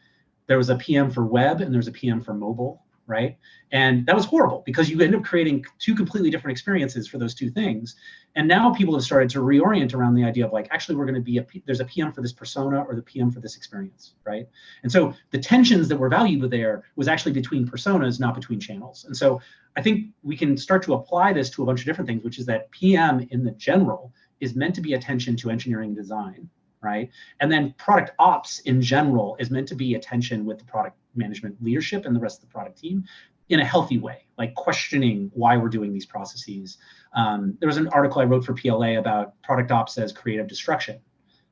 there was a PM for web and there's a PM for mobile, right? And that was horrible because you end up creating two completely different experiences for those two things. And now people have started to reorient around the idea of like, actually, we're going to be there's a PM for this persona or the PM for this experience, right? And so the tensions that were valued there was actually between personas, not between channels. And so I think we can start to apply this to a bunch of different things, which is that PM in the general is meant to be attention to engineering design, right? And then product ops in general is meant to be attention with the product management leadership and the rest of the product team in a healthy way, like questioning why we're doing these processes. There was an article I wrote for PLA about product ops as creative destruction,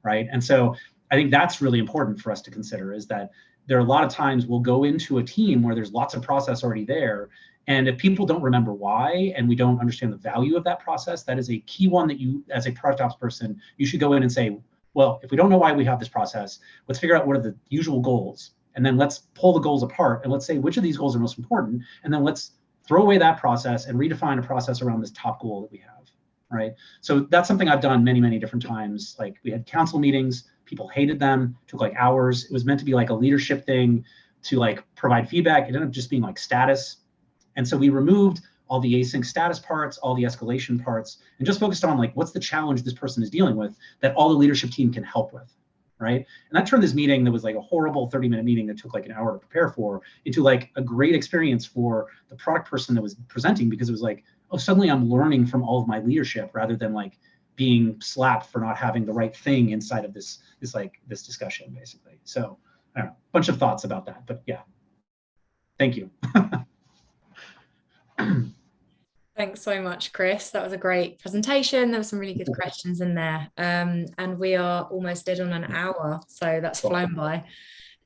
right? And so I think that's really important for us to consider, is that there are a lot of times we'll go into a team where there's lots of process already there. And if people don't remember why, and we don't understand the value of that process, that is a key one that you, as a product ops person, you should go in and say, well, if we don't know why we have this process, let's figure out what are the usual goals. And then let's pull the goals apart and let's say which of these goals are most important. And then let's throw away that process and redefine a process around this top goal that we have, right? So that's something I've done many, many different times. Like we had council meetings, people hated them, took like hours. It was meant to be like a leadership thing to like provide feedback. It ended up just being like status. And so we removed all the async status parts, all the escalation parts, and just focused on like, what's the challenge this person is dealing with that all the leadership team can help with, right? And that turned this meeting that was like a horrible 30-minute meeting that took like an hour to prepare for into like a great experience for the product person that was presenting, because it was like, oh, suddenly I'm learning from all of my leadership rather than like being slapped for not having the right thing inside of this discussion, basically. So I don't know, a bunch of thoughts about that, but yeah, thank you. Thanks so much, Chris. That was a great presentation. There were some really good questions in there. And we are almost dead on an hour, so that's flown by. I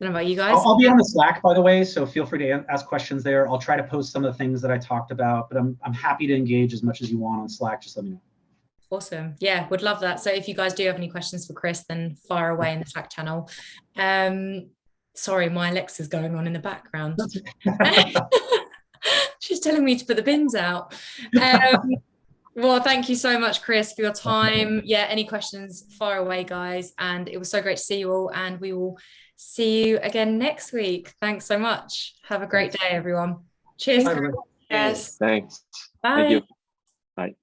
don't know about you guys. I'll be on the Slack, by the way, so feel free to ask questions there. I'll try to post some of the things that I talked about, but I'm happy to engage as much as you want on Slack. Just let me know. Awesome. Yeah, would love that. So if you guys do have any questions for Chris, then fire away in the Slack channel. Sorry, my Alexa's going on in the background. She's telling me to put the bins out. Well, thank you so much, Chris, for your time. Yeah, any questions, fire away, guys. And it was so great to see you all. And we will see you again next week. Thanks so much. Have a great day, everyone. Cheers. Bye, Yes. Thanks. Bye. Thank you. Bye.